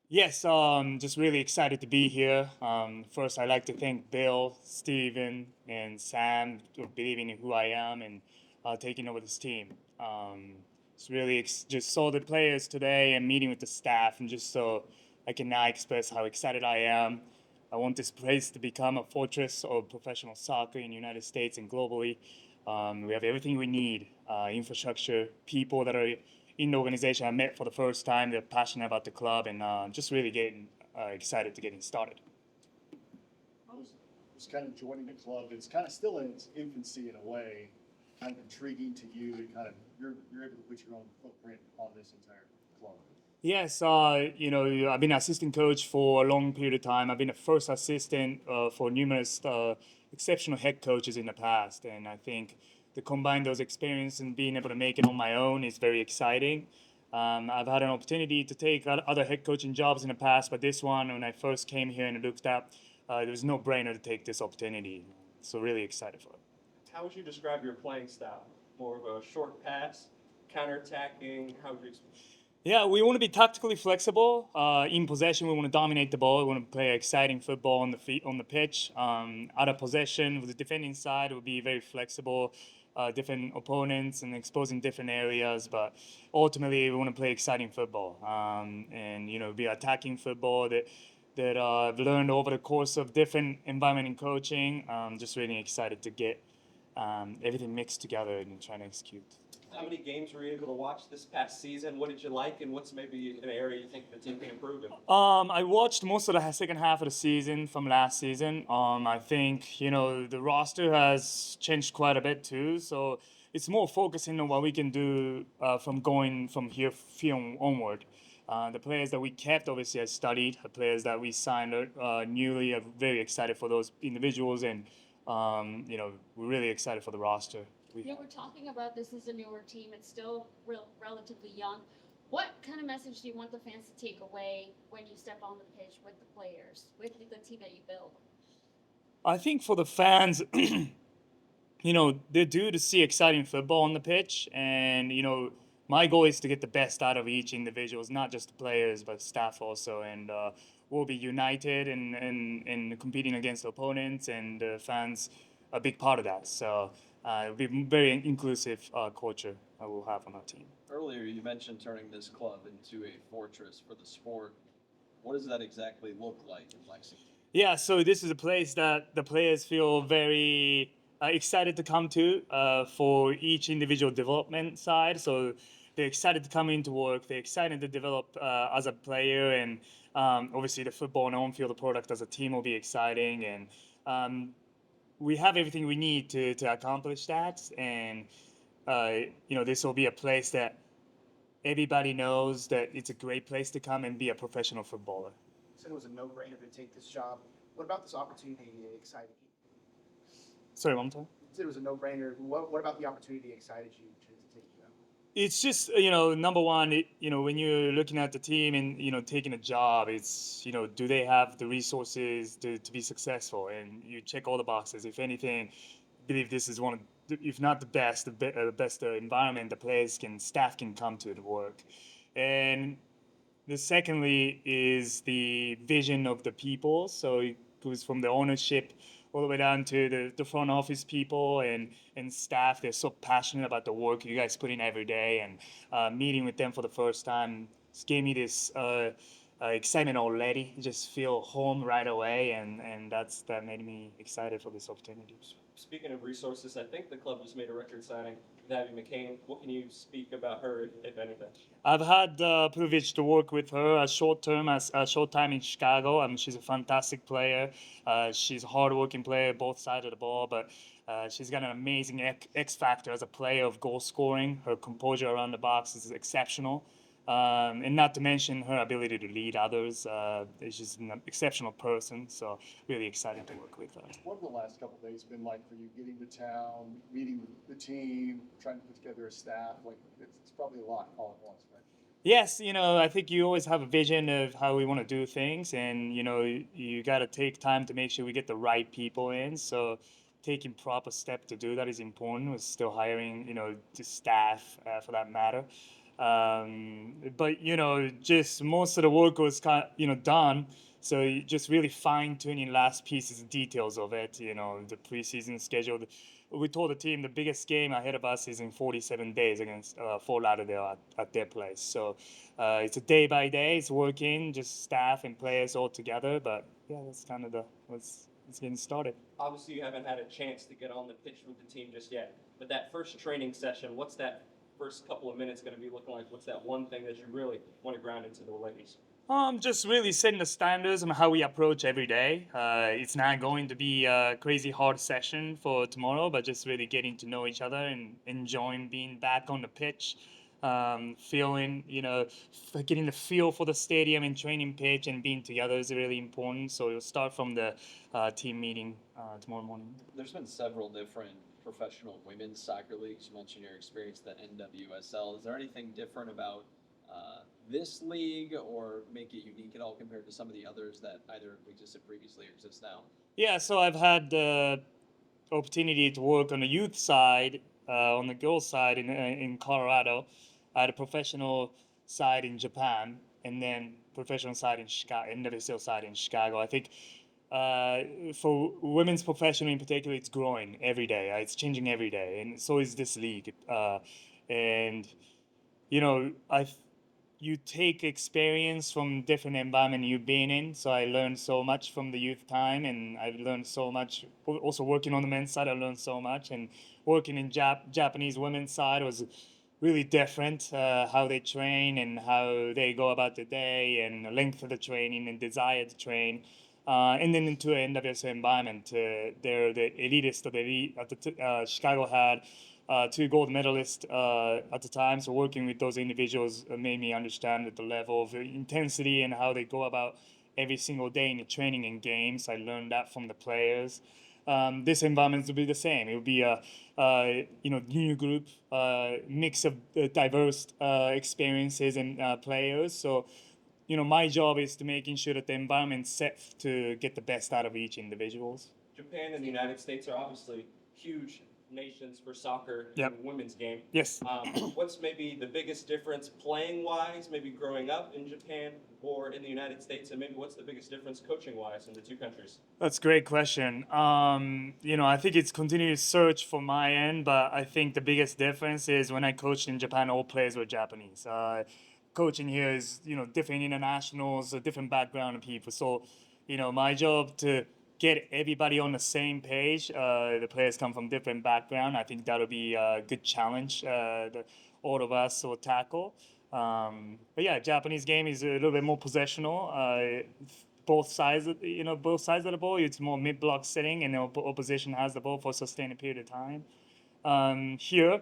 Yes, just really excited to be here. First, I'd like to thank Bill, Steven, and Sam for believing in who I am and taking over this team. It's really just saw the players today and meeting with the staff, and just so I can now express how excited I am. I want this place to become a fortress of professional soccer in the United States and globally. We have everything we need: infrastructure, people that are in the organization I met for the first time. They're passionate about the club and just really getting excited to getting started. Was kind of joining the club. It's kind of still in its infancy in a way, kind of intriguing to you, and kind of you're able to put your own footprint on this entire club. Yes, I've been assistant coach for a long period of time. I've been a first assistant for numerous exceptional head coaches in the past, and I think to combine those experiences and being able to make it on my own is very exciting. I've had an opportunity to take other head coaching jobs in the past, but this one, when I first came here and looked up, there was no brainer to take this opportunity. So really excited for it. How would you describe your playing style? More of a short pass, counter-attacking? How would you explain? Yeah, we want to be tactically flexible. In possession, we want to dominate the ball. We want to play exciting football on the feet, on the pitch. Out of possession, with the defending side, we'll be very flexible, different opponents and exposing different areas. But ultimately, we want to play exciting football, and be attacking football that I've learned over the course of different environment and coaching. Just really excited to get everything mixed together and trying to execute. How many games were you able to watch this past season? What did you like, and what's maybe an area you think the team can improve in? I watched most of the second half of the season from last season. I think the roster has changed quite a bit too, so it's more focusing on what we can do from going from here onward. The players that we kept, obviously, I studied. The players that we signed newly, are very excited for those individuals, and we're really excited for the roster. We're talking about this as a newer team. It's still relatively young. What kind of message do you want the fans to take away when you step on the pitch with the players, with the team that you build? I think for the fans, they're due to see exciting football on the pitch, and my goal is to get the best out of each individual, not just the players but staff also, and we'll be united and competing against opponents, and fans a big part of that. So it'll be very inclusive culture we'll have on our team. Earlier, you mentioned turning this club into a fortress for the sport. What does that exactly look like in Lexington? Yeah, so this is a place that the players feel very excited to come to for each individual development side. So they're excited to come into work. They're excited to develop as a player, and obviously the football and on-field product as a team will be exciting. And we have everything we need to accomplish that. And this will be a place that everybody knows that it's a great place to come and be a professional footballer. Said it was a no-brainer to take this job. What about this opportunity excited you? Sorry, one more time. You said it was a no-brainer. What about the opportunity excited you to take you out? It's just number one, when you're looking at the team and taking a job, it's do they have the resources to be successful, and you check all the boxes. If anything, I believe this is one of if not the best, the best environment the players can staff can come to work. And the secondly is the vision of the people. So it goes from the ownership all the way down to the front office people and staff. They're so passionate about the work you guys put in every day. And meeting with them for the first time gave me this excitement already. You just feel home right away, and that made me excited for this opportunity. Speaking of resources, I think the club just made a record signing with Abby McCain. What can you speak about her, if anything? I've had the privilege to work with her a short time in Chicago. She's a fantastic player. She's a hardworking player, both sides of the ball, but she's got an amazing X factor as a player of goal scoring. Her composure around the box is exceptional. And not to mention her ability to lead others. She's an exceptional person, so really excited to work with her. What have the last couple of days been like for you? Getting to town, meeting the team, trying to put together a staff. Like it's probably a lot all at once, right? Yes, I think you always have a vision of how we want to do things, and you got to take time to make sure we get the right people in. So taking proper step to do that is important. We're still hiring, the staff for that matter. But just most of the work was done. So just really fine tuning last pieces and details of it. The preseason schedule. We told the team the biggest game ahead of us is in 47 days against Fort Lauderdale at their place. So it's a day by day. It's working, just staff and players all together. But yeah, that's kind of what's getting started. Obviously, you haven't had a chance to get on the pitch with the team just yet, but that first training session, what's that first couple of minutes going to be looking like? What's that one thing that you really want to ground into the ladies? Just really setting the standards on how we approach every day. It's not going to be a crazy hard session for tomorrow, but just really getting to know each other and enjoying being back on the pitch. Feeling, getting the feel for the stadium and training pitch and being together is really important. So you'll start from the team meeting tomorrow morning. There's been several different professional women's soccer leagues. You mentioned your experience at NWSL. Is there anything different about this league, or make it unique at all compared to some of the others that either existed previously or exist now? Yeah, so I've had the opportunity to work on the youth side, on the girls side in Colorado. I had a professional side in Japan, and then professional side in Chicago, NWSL side in Chicago. I think for women's professional in particular, it's growing every day. It's changing every day, and so is this league. And you take experience from different environment you've been in. So I learned so much from the youth time, and I've learned so much. Also working on the men's side, I learned so much, and working in Japanese women's side was really different. How they train and how they go about the day, and the length of the training and desire to train. And then into an NWSL environment, they're the elitist of the elite. Chicago had 2 gold medalists at the time, so working with those individuals made me understand the level of intensity and how they go about every single day in the training and games. I learned that from the players. This environment will be the same. It will be a new group, mix of diverse experiences and players. So my job is to making sure that the environment's set to get the best out of each individuals. Japan and the United States are obviously huge nations for soccer Yep. in the women's game. Yes. What's maybe the biggest difference playing-wise, maybe growing up in Japan or in the United States, and maybe what's the biggest difference coaching-wise in the two countries? That's a great question. I think it's continuous search from my end, but I think the biggest difference is when I coached in Japan, all players were Japanese. Coaching here is, different internationals, a different background of people. So, my job to get everybody on the same page. The players come from different background. I think that'll be a good challenge that all of us will tackle. But yeah, Japanese game is a little bit more possessional. Both sides of the ball. It's more mid-block setting, and the opposition has the ball for a sustained period of time. Here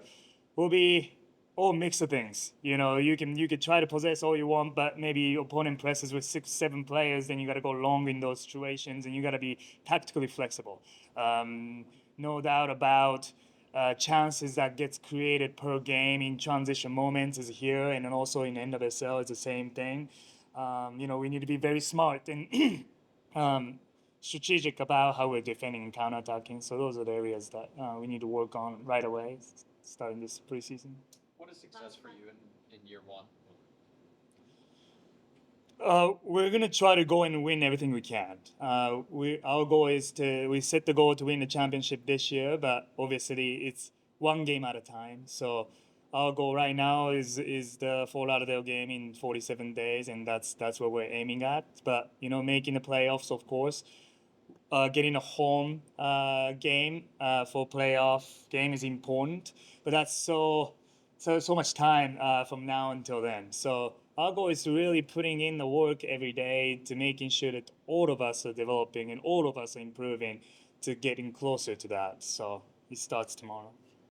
will be all mix of things. You can try to possess all you want, but maybe your opponent presses with 6, 7 players, then you got to go long in those situations, and you got to be tactically flexible. No doubt about chances that gets created per game in transition moments is here, and then also in NWSL it's the same thing. We need to be very smart and strategic about how we're defending and counterattacking. So those are the areas that we need to work on right away, starting this preseason. What is success for you in year one? We're gonna try to go and win everything we can. Our goal is we set the goal to win the championship this year, but obviously it's one game at a time. So our goal right now is the Fort Lauderdale game in 47 days, and that's what we're aiming at. But making the playoffs, of course. Getting a home game for playoff game is important, but that's so much time from now until then. So our goal is really putting in the work every day to making sure that all of us are developing and all of us are improving to getting closer to that. So it starts tomorrow.